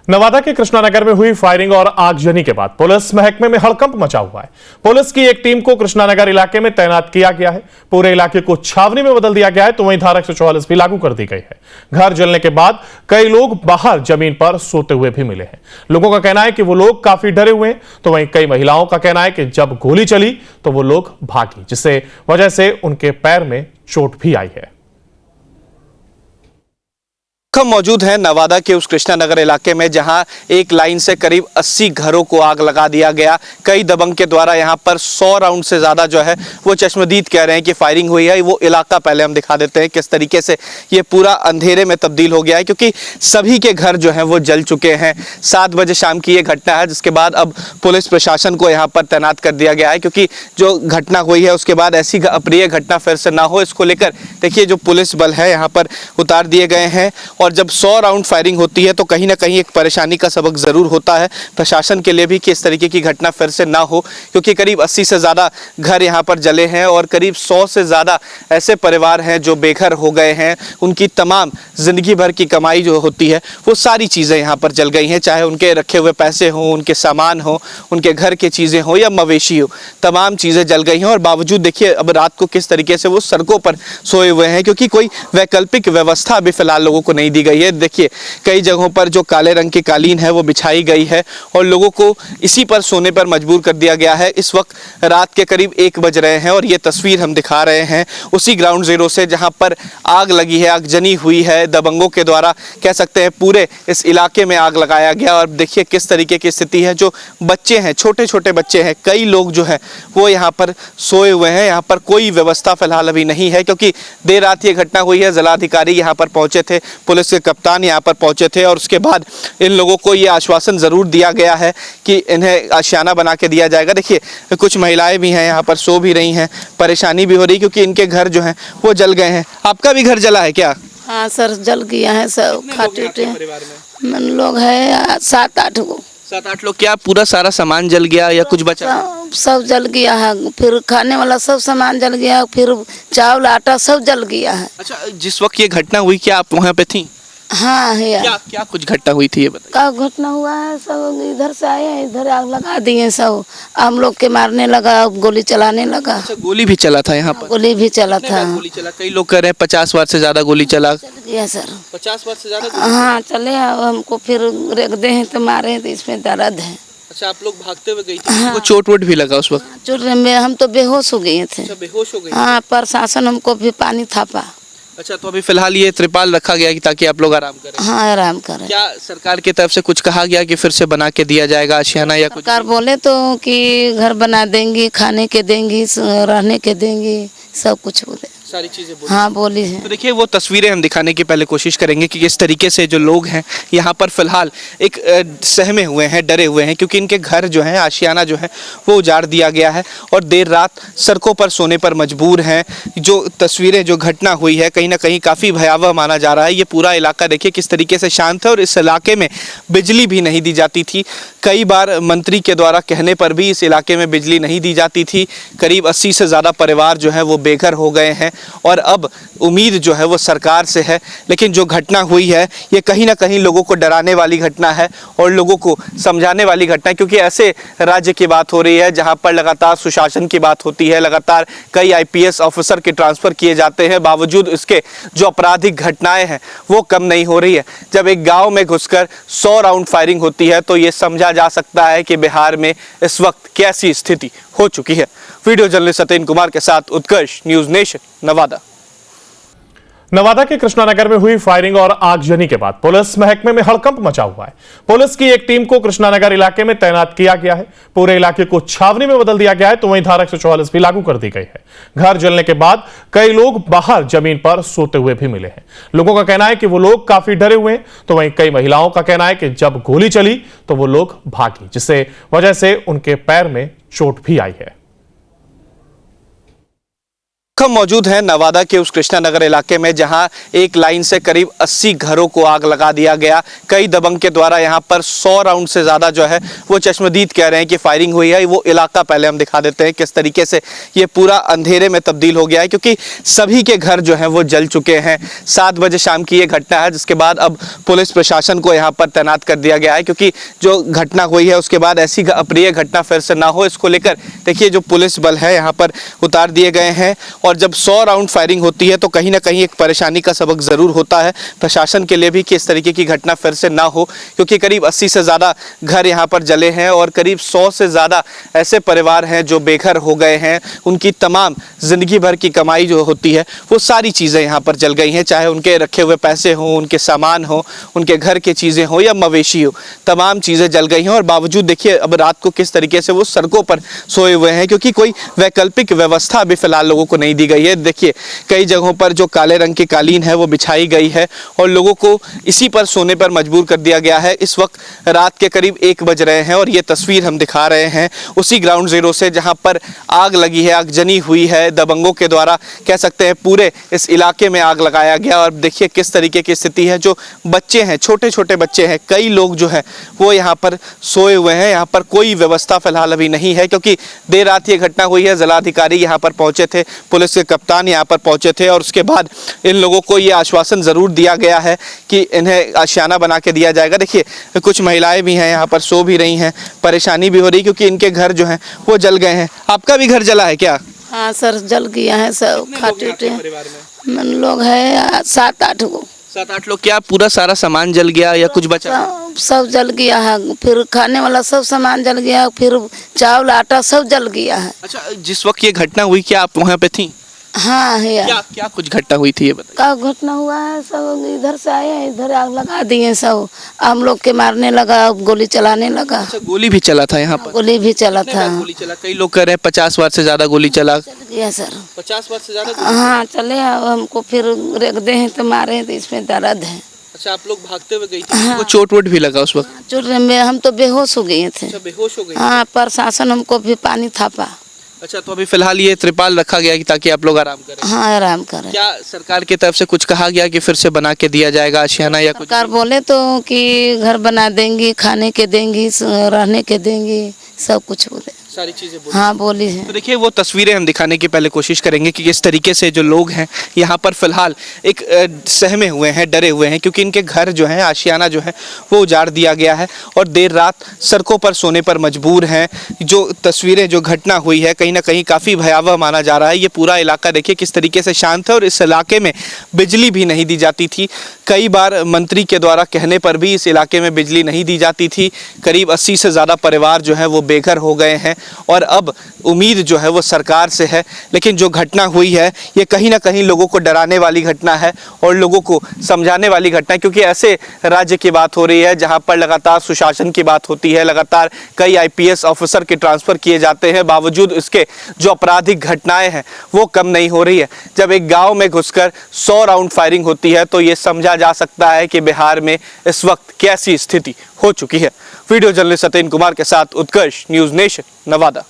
नवादा के कृष्णानगर में हुई फायरिंग और आगजनी के बाद पुलिस महकमे में हड़कंप मचा हुआ है। पुलिस की एक टीम को कृष्णानगर इलाके में तैनात किया गया है। पूरे इलाके को छावनी में बदल दिया गया है, तो वहीं धारा 144 भी लागू कर दी गई है। घर जलने के बाद कई लोग बाहर जमीन पर सोते हुए भी मिले हैं। लोगों का कहना है कि वो लोग काफी डरे हुए हैं, तो वहीं कई महिलाओं का कहना है कि जब गोली चली तो वो लोग भागी, जिससे वजह से उनके पैर में चोट भी आई है। हम मौजूद हैं नवादा के उस कृष्णानगर इलाके में जहां एक लाइन से करीब 80 घरों को आग लगा दिया गया। कई दबंग के द्वारा यहां पर 100 राउंड से ज़्यादा जो है वो चश्मदीद कह रहे हैं कि फायरिंग हुई है। वो इलाका पहले हम दिखा देते हैं किस तरीके से ये पूरा अंधेरे में तब्दील हो गया है, क्योंकि सभी के घर जो हैं वो जल चुके हैं। 7 बजे शाम की ये घटना है, जिसके बाद अब पुलिस प्रशासन को यहाँ पर तैनात कर दिया गया है, क्योंकि जो घटना हुई है उसके बाद ऐसी अप्रिय घटना फिर से ना हो, इसको लेकर देखिए जो पुलिस बल है यहाँ पर उतार दिए गए हैं। और जब 100 राउंड फायरिंग होती है तो कहीं ना कहीं एक परेशानी का सबक ज़रूर होता है प्रशासन के लिए भी कि इस तरीके की घटना फिर से ना हो, क्योंकि करीब 80 से ज़्यादा घर यहाँ पर जले हैं और करीब 100 से ज़्यादा ऐसे परिवार हैं जो बेघर हो गए हैं। उनकी तमाम ज़िंदगी भर की कमाई जो होती है वो सारी चीज़ें यहाँ पर जल गई हैं, चाहे उनके रखे हुए पैसे हों, उनके सामान हो, उनके घर की चीज़ें हो या मवेशी हो, तमाम चीज़ें जल गई हैं। और बावजूद देखिए अब रात को किस तरीके से वो सड़कों पर सोए हुए हैं, क्योंकि कोई वैकल्पिक व्यवस्था अभी फिलहाल लोगों को नहीं दी गई है। देखिए कई जगहों पर जो काले रंग की कालीन है वो बिछाई गई है और लोगों को इसी पर सोने पर मजबूर कर दिया गया है। इस वक्त रात के करीब 1 बज रहे हैं और ये तस्वीर हम दिखा रहे हैं उसी ग्राउंड जीरो से जहां पर आग लगी है, आगजनी हुई है। दबंगों के द्वारा कह सकते हैं पूरे इस इलाके में आग लगाया गया। और देखिए किस तरीके की स्थिति है। जो बच्चे हैं, छोटे छोटे बच्चे हैं, कई लोग जो है वो यहाँ पर सोए हुए हैं। यहाँ पर कोई व्यवस्था फिलहाल अभी नहीं है, क्योंकि देर रात ये घटना हुई है। जिलाधिकारी यहाँ पर पहुंचे थे, पुलिस के कप्तान यहाँ पर पहुंचे थे और उसके बाद इन लोगों को ये आश्वासन जरूर दिया गया है कि इन्हें आशियाना बना के दिया जाएगा। देखिए कुछ महिलाएं भी हैं यहाँ पर, सो भी रही हैं, परेशानी भी हो रही क्योंकि इनके घर जो हैं वो जल गए हैं। आपका भी घर जला है क्या? हाँ सर, जल गया है। सब खाटे उटे लोग है 7-8 गो। 7-8 लोग। क्या पूरा सारा सामान जल गया या कुछ बचा? सब जल गया है, फिर खाने वाला सब सामान जल गया, फिर चावल आटा सब जल गया है। अच्छा, जिस वक्त ये घटना हुई क्या आप वहाँ पे थी? हाँ है। क्या कुछ घटना हुई थी ये बताइए। क्या घटना हुआ है? सब इधर से आए हैं, इधर आग लगा दिए, सब हम लोग के मारने लगा, गोली चलाने लगा। अच्छा, गोली भी चला था यहाँ पर? गोली भी चला था। गोली चला, कई लोग कह रहे हैं 50 बार से ज्यादा गोली चला। चल गया सर। 50 बार से ज्यादा? हाँ चले, हमको फिर रेख दे हैं तो मारे, तो इसमें दर्द है। अच्छा, आप लोग भागते हुए गई थी? हाँ। चोट वोट भी लगा उस वक्त? चोट में हम तो बेहोश हो गए थे। अच्छा, बेहोश हो गए? हाँ, प्रशासन हमको भी पानी थापा। अच्छा, तो अभी फिलहाल ये त्रिपाल रखा गया कि ताकि आप लोग आराम करें? हाँ आराम करें। क्या सरकार की तरफ से कुछ कहा गया कि फिर से बना के दिया जाएगा आशियाना या कुछ? सरकार बोले तो कि घर बना देंगी, खाने के देंगी, रहने के देंगी, सब कुछ बोले, सारी चीजें बोली। हाँ बोली है। तो देखिए वो तस्वीरें हम दिखाने की पहले कोशिश करेंगे कि किस तरीके से जो लोग हैं यहाँ पर फिलहाल एक सहमे हुए हैं, डरे हुए हैं, क्योंकि इनके घर जो हैं, आशियाना जो है वो उजाड़ दिया गया है और देर रात सड़कों पर सोने पर मजबूर हैं। जो तस्वीरें, जो घटना हुई है कहीं ना कहीं काफ़ी भयावह माना जा रहा है। ये पूरा इलाका देखिए किस तरीके से शांत है और इस इलाके में बिजली भी नहीं दी जाती थी। कई बार मंत्री के द्वारा कहने पर भी इस इलाके में बिजली नहीं दी जाती थी। करीब 80 से ज़्यादा परिवार जो है वो बेघर हो गए हैं और अब उम्मीद जो है वो सरकार से है। लेकिन जो घटना हुई है ये कहीं ना कहीं लोगों को डराने वाली घटना है और लोगों को समझाने वाली घटना है, क्योंकि ऐसे राज्य की बात हो रही है जहां पर लगातार सुशासन की बात होती है, लगातार कई IPS ऑफिसर के ट्रांसफ़र किए जाते हैं, बावजूद इसके जो आपराधिक घटनाएं हैं वो कम नहीं हो रही है। जब एक गाँव में घुसकर 100 राउंड फायरिंग होती है तो ये समझा जा सकता है कि बिहार में इस वक्त कैसी स्थिति हो चुकी है। वीडियो जर्नलिस्ट सत्येंद्र कुमार के साथ उत्कर्ष, न्यूज़ नेशन, नवादा। नवादा के कृष्णानगर में हुई फायरिंग और आगजनी के बाद पुलिस महकमे में हड़कंप मचा हुआ है। पुलिस की एक टीम को कृष्णानगर इलाके में तैनात किया गया है। पूरे इलाके को छावनी में बदल दिया गया है, तो वहीं धारा 144 भी लागू कर दी गई है। घर जलने के बाद कई लोग बाहर जमीन पर सोते हुए भी मिले हैं। लोगों का कहना है कि वो लोग काफी डरे हुए हैं, तो वहीं कई महिलाओं का कहना है कि जब गोली चली तो वो लोग भागी, जिससे वजह से उनके पैर में चोट भी आई है। हम मौजूद हैं नवादा के उस कृष्णा नगर इलाके में जहां एक लाइन से करीब 80 घरों को आग लगा दिया गया। कई दबंग के द्वारा यहां पर 100 राउंड से ज़्यादा जो है वो चश्मदीद कह रहे हैं कि फायरिंग हुई है। वो इलाका पहले हम दिखा देते हैं किस तरीके से ये पूरा अंधेरे में तब्दील हो गया है, क्योंकि सभी के घर जो हैं वो जल चुके हैं। 7 बजे शाम की ये घटना है, जिसके बाद अब पुलिस प्रशासन को यहाँ पर तैनात कर दिया गया है, क्योंकि जो घटना हुई है उसके बाद ऐसी अप्रिय घटना फिर से ना हो, इसको लेकर देखिए जो पुलिस बल है यहाँ पर उतार दिए गए हैं। और जब 100 राउंड फायरिंग होती है तो कहीं ना कहीं एक परेशानी का सबक ज़रूर होता है प्रशासन के लिए भी कि इस तरीके की घटना फिर से ना हो, क्योंकि करीब 80 से ज़्यादा घर यहाँ पर जले हैं और करीब 100 से ज़्यादा ऐसे परिवार हैं जो बेघर हो गए हैं। उनकी तमाम ज़िंदगी भर की कमाई जो होती है वो सारी चीज़ें यहाँ पर जल गई हैं, चाहे उनके रखे हुए पैसे हों, उनके सामान हो, उनके घर की चीज़ें हों या मवेशी हो, तमाम चीज़ें जल गई हैं। और बावजूद देखिए अब रात को किस तरीके से वो सड़कों पर सोए हुए हैं, क्योंकि कोई वैकल्पिक व्यवस्था अभी फिलहाल लोगों को नहीं दी गई है। देखिए कई जगहों पर जो काले रंग की कालीन है वो बिछाई गई है और लोगों को इसी पर सोने पर मजबूर कर दिया गया है। इस वक्त रात के करीब 1 बज रहे हैं और ये तस्वीर हम दिखा रहे हैं उसी ग्राउंड जीरो से जहां पर आग लगी है, आगजनी हुई है। दबंगों के द्वारा कह सकते हैं पूरे इस इलाके में आग लगाया गया। और देखिए किस तरीके की स्थिति है, जो बच्चे हैं, छोटे छोटे बच्चे हैं, कई लोग जो हैं वो यहाँ पर सोए हुए हैं। यहाँ पर कोई व्यवस्था फिलहाल अभी नहीं है, क्योंकि देर रात ये घटना हुई है। जिलाधिकारी यहाँ पर पहुंचे थे, पुलिस के कप्तान यहाँ पर पहुंचे थे और उसके बाद इन लोगों को ये आश्वासन ज़रूर दिया गया है कि इन्हें आशियाना बना के दिया जाएगा। देखिए कुछ महिलाएं भी हैं यहाँ पर, सो भी रही हैं, परेशानी भी हो रही क्योंकि इनके घर जो हैं वो जल गए हैं। आपका भी घर जला है क्या? हाँ सर, जल गया है सब, खाटे परिवार में मन लोग है 7-8 गो। 7-8 लोग। क्या पूरा सारा सामान जल गया या कुछ बचा? सब जल गया है, फिर खाने वाला सब सामान जल गया, फिर चावल आटा सब जल गया है। अच्छा, जिस वक्त ये घटना हुई क्या आप वहाँ पे थी? हाँ है। क्या क्या कुछ घटना हुई थी ये बताइए। का घटना हुआ है, सब इधर से आए हैं, इधर आग लगा दिए सब। हम लोग के मारने लगा, गोली चलाने लगा। अच्छा, गोली भी चला था यहाँ पर? गोली भी चला कितने था। बार गोली चला? कई लोग कह रहे हैं 50 बार से ज्यादा गोली चला। चल गया सर। 50 बार से ज्यादा? हाँ चले, हमको फिर रख दे हैं तो मारे, तो इसमें दर्द है। अच्छा, आप लोग भागते हुए गई थी? हाँ। चोट वोट भी लगा उस वक्त? चोट में हम तो बेहोश हो गए थे। अच्छा, बेहोश हो गई? हाँ, प्रशासन हमको भी पानी थापा। अच्छा, तो अभी फिलहाल ये त्रिपाल रखा गया कि ताकि आप लोग आराम करें? हाँ आराम करें। क्या सरकार की तरफ से कुछ कहा गया कि फिर से बना के दिया जाएगा आशियाना या कुछ? सरकार बोले तो कि घर बना देंगी, खाने के देंगी, रहने के देंगी, सब कुछ बोले, सारी चीजें बोली। हाँ बोली है। तो देखिए वो तस्वीरें हम दिखाने की पहले कोशिश करेंगे कि किस तरीके से जो लोग हैं यहाँ पर फिलहाल एक सहमे हुए हैं, डरे हुए हैं, क्योंकि इनके घर जो हैं, आशियाना जो है वो उजाड़ दिया गया है और देर रात सड़कों पर सोने पर मजबूर हैं। जो तस्वीरें, जो घटना हुई है, कहीं ना कहीं काफ़ी भयावह माना जा रहा है। ये पूरा इलाका देखिए किस तरीके से शांत है और इस इलाके में बिजली भी नहीं दी जाती थी। कई बार मंत्री के द्वारा कहने पर भी इस इलाके में बिजली नहीं दी जाती थी। करीब 80 से ज़्यादा परिवार जो है वो बेघर हो गए हैं और अब उम्मीद जो है वो सरकार से है। लेकिन जो घटना हुई है ये कहीं ना कहीं लोगों को डराने वाली घटना है और लोगों को समझाने वाली घटना है, क्योंकि ऐसे राज्य की बात हो रही है जहां पर लगातार सुशासन की बात होती है, लगातार कई IPS ऑफिसर के ट्रांसफ़र किए जाते हैं, बावजूद इसके जो आपराधिक घटनाएं हैं वो कम नहीं हो रही है। जब एक गाँव में घुसकर 100 राउंड फायरिंग होती है तो ये समझा जा सकता है कि बिहार में इस वक्त कैसी स्थिति हो चुकी है। वीडियो जर्नलिस्ट सत्येंद्र कुमार के साथ उत्कर्ष, न्यूज़ नेशन, नवादा।